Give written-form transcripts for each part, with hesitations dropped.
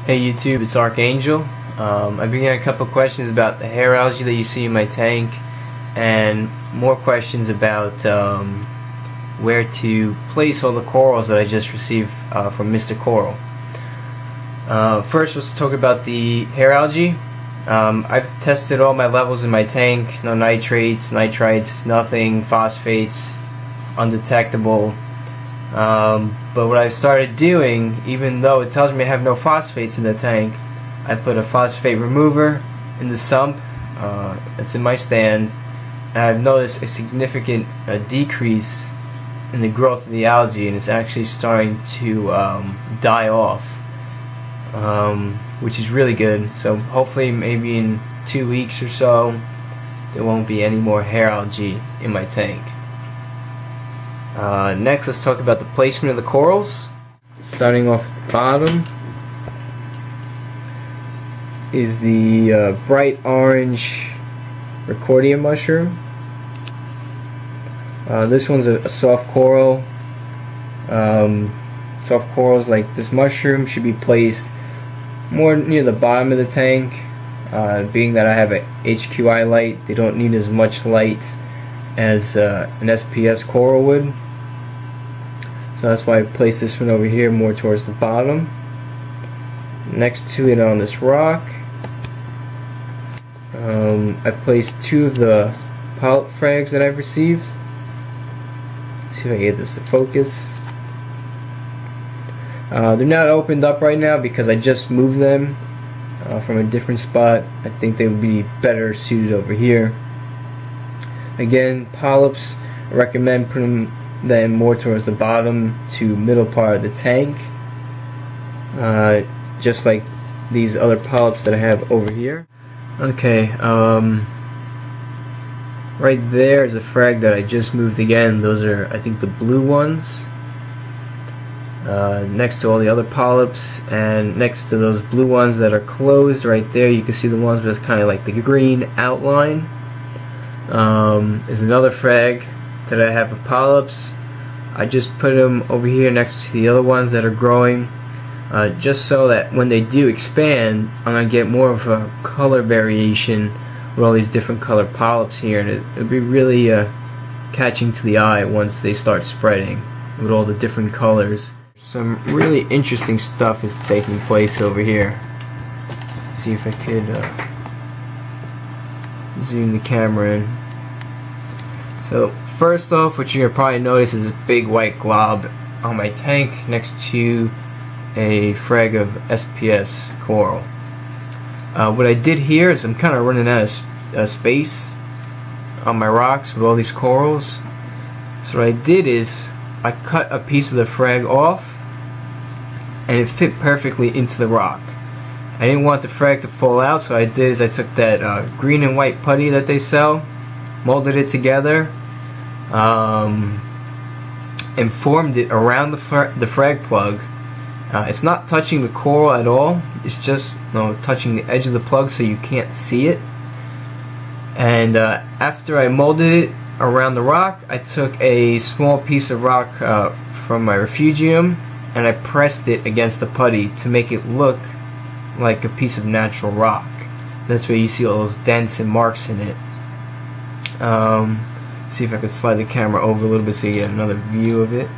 Hey YouTube, it's Archangel. I've been getting a couple questions about the hair algae that you see in my tank, and more questions about where to place all the corals that I just received from Mr. Coral. First, let's talk about the hair algae. I've tested all my levels in my tank. No nitrates, nitrites, nothing, phosphates, undetectable. But what I've started doing, even though it tells me I have no phosphates in the tank, I put a phosphate remover in the sump. It's in my stand, and I've noticed a significant decrease in the growth of the algae, and it's actually starting to die off, which is really good. So hopefully maybe in 2 weeks or so there won't be any more hair algae in my tank. Next, let's talk about the placement of the corals. Starting off at the bottom is the bright orange Recordia mushroom. This one's a soft coral. Soft corals like this mushroom should be placed more near the bottom of the tank. Being that I have a HQI light, they don't need as much light as an SPS coral would. So that's why I placed this one over here more towards the bottom. Next to it on this rock, I placed 2 of the polyp frags that I've received. Let's see if I can get this to focus. They're not opened up right now because I just moved them from a different spot. I think they would be better suited over here. Again, polyps, I recommend putting them more towards the bottom to middle part of the tank, just like these other polyps that I have over here. Okay, right there is a frag that I just moved again. Those are, I think, the blue ones, next to all the other polyps, and next to those blue ones that are closed right there, you can see the ones with kind of like the green outline. Is another frag that I have of polyps. I just put them over here next to the other ones that are growing, just so that when they do expand, I'm going to get more of a color variation with all these different colored polyps here, and it'll be really catching to the eye once they start spreading with all the different colors. Some really interesting stuff is taking place over here. Let's see if I could zoom the camera in. So first off, what you're gonna probably notice is a big white glob on my tank next to a frag of SPS coral. What I did here is I'm kind of running out of space on my rocks with all these corals. So what I did is I cut a piece of the frag off, and it fit perfectly into the rock. I didn't want the frag to fall out, so what I did is I took that green and white putty that they sell, molded it together, and formed it around the frag plug. It's not touching the coral at all, it's just touching the edge of the plug so you can't see it. And after I molded it around the rock, I took a small piece of rock from my refugium and I pressed it against the putty to make it look like a piece of natural rock. That's where you see all those dents and marks in it. See if I could slide the camera over a little bit so you get another view of it.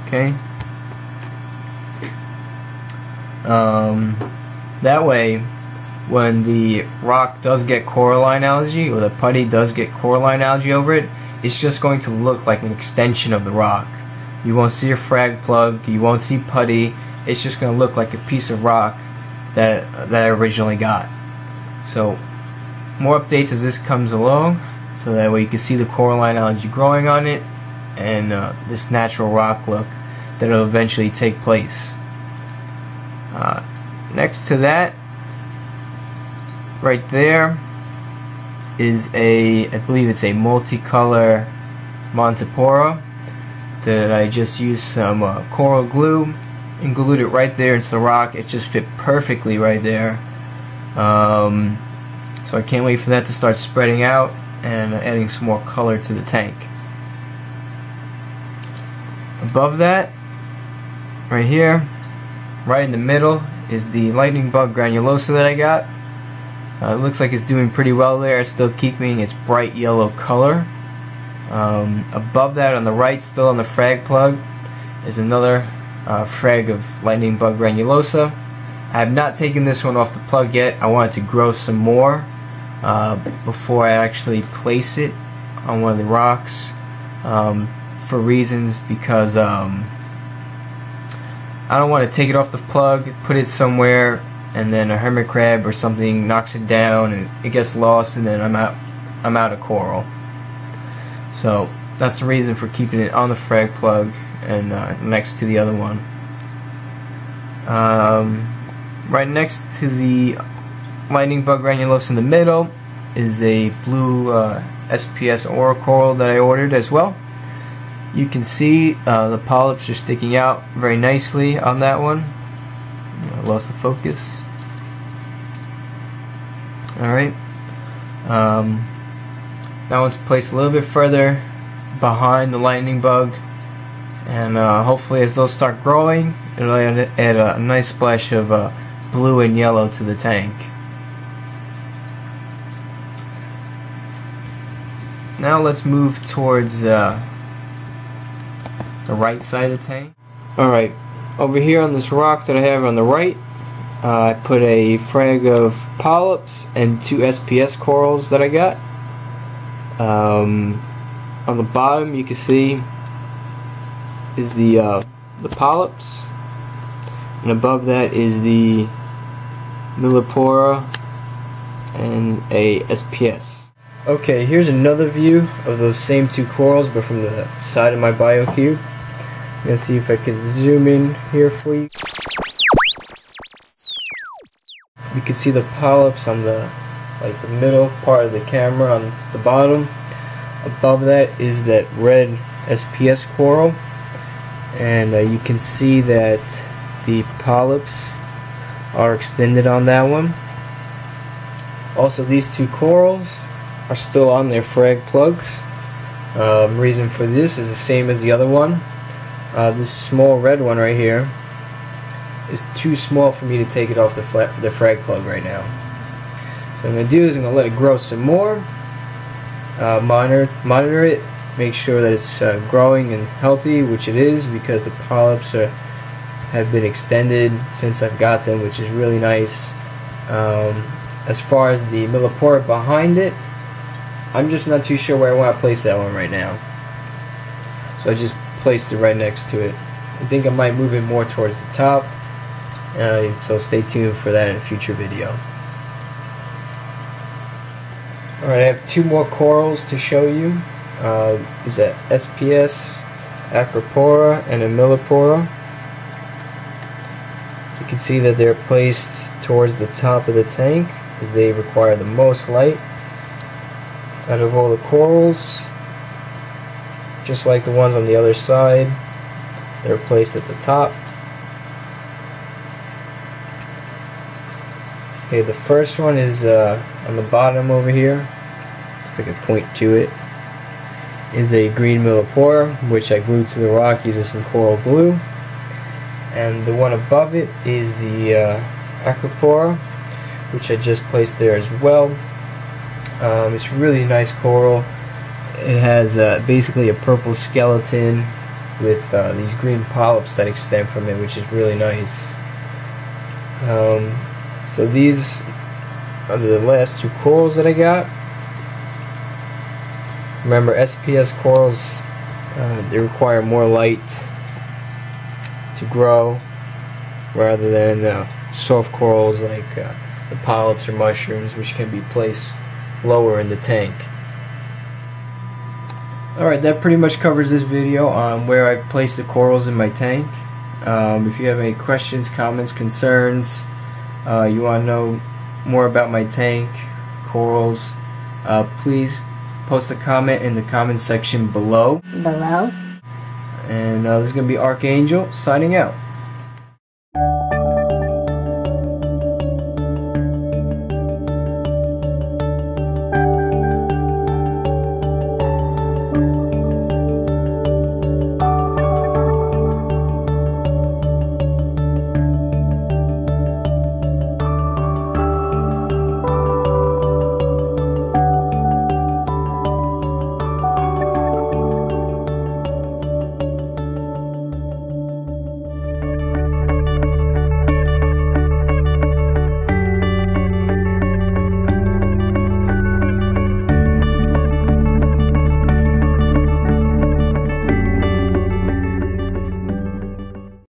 Okay. That way, when the rock does get coralline algae, or the putty does get coralline algae over it, it's just going to look like an extension of the rock. You won't see a frag plug, you won't see putty, it's just going to look like a piece of rock that I originally got. So, more updates as this comes along, so that way you can see the coralline algae growing on it, and this natural rock look that will eventually take place. Next to that, right there, is I believe it's a multicolor Montipora that I just used some coral glue and glued it right there into the rock. It just fit perfectly right there. So I can't wait for that to start spreading out and adding some more color to the tank. Above that, right here, right in the middle is the lightning bug granulosa that I got. It looks like it's doing pretty well there. It's still keeping its bright yellow color. Above that on the right, still on the frag plug, is another frag of lightning bug granulosa. I have not taken this one off the plug yet. I wanted to grow some more before I actually place it on one of the rocks, for reasons because I don't want to take it off the plug, put it somewhere, and then a hermit crab or something knocks it down and it gets lost, and then I'm out of coral. So that's the reason for keeping it on the frag plug and next to the other one. Right next to the lightning bug granulosa in the middle is a blue SPS ora coral that I ordered as well. You can see the polyps are sticking out very nicely on that one. I lost the focus. Alright. That one's placed a little bit further behind the lightning bug, and hopefully as those start growing, it'll add a nice splash of blue and yellow to the tank. Now let's move towards the right side of the tank. Alright, over here on this rock that I have on the right, I put a frag of polyps and 2 SPS corals that I got. On the bottom you can see is the polyps, and above that is the millipora and a SPS. Okay, here's another view of those same 2 corals, but from the side of my biocube. I'm gonna see if I can zoom in here for you. You can see the polyps on the middle part of the camera on the bottom. Above that is that red SPS coral, and you can see that the polyps are extended on that one. Also, these 2 corals are still on their frag plugs. Reason for this is the same as the other one. This small red one right here is too small for me to take it off the frag plug right now. So what I'm going to do is I'm going to let it grow some more, monitor it, make sure that it's growing and healthy, which it is, because the polyps have been extended since I've got them, which is really nice. As far as the millipora behind it, I'm just not too sure where I want to place that one right now. So I just placed it right next to it. I think I might move it more towards the top, so stay tuned for that in a future video. Alright, I have 2 more corals to show you. Is a SPS, acropora, and a millipora. You can see that they're placed towards the top of the tank because they require the most light out of all the corals. Just like the ones on the other side, they're placed at the top. Okay, the first one is on the bottom over here. If I can point to it, is a green millipora, which I glued to the rock using some coral glue. And the one above it is the acropora, which I just placed there as well. It's really nice coral. It has basically a purple skeleton with these green polyps that extend from it, which is really nice. So these are the last 2 corals that I got. Remember, SPS corals, they require more light to grow rather than soft corals like the polyps or mushrooms, which can be placed lower in the tank. Alright, that pretty much covers this video on where I place the corals in my tank. If you have any questions, comments, concerns, you want to know more about my tank, corals, please post a comment in the comment section below. And this is going to be Archangel signing out.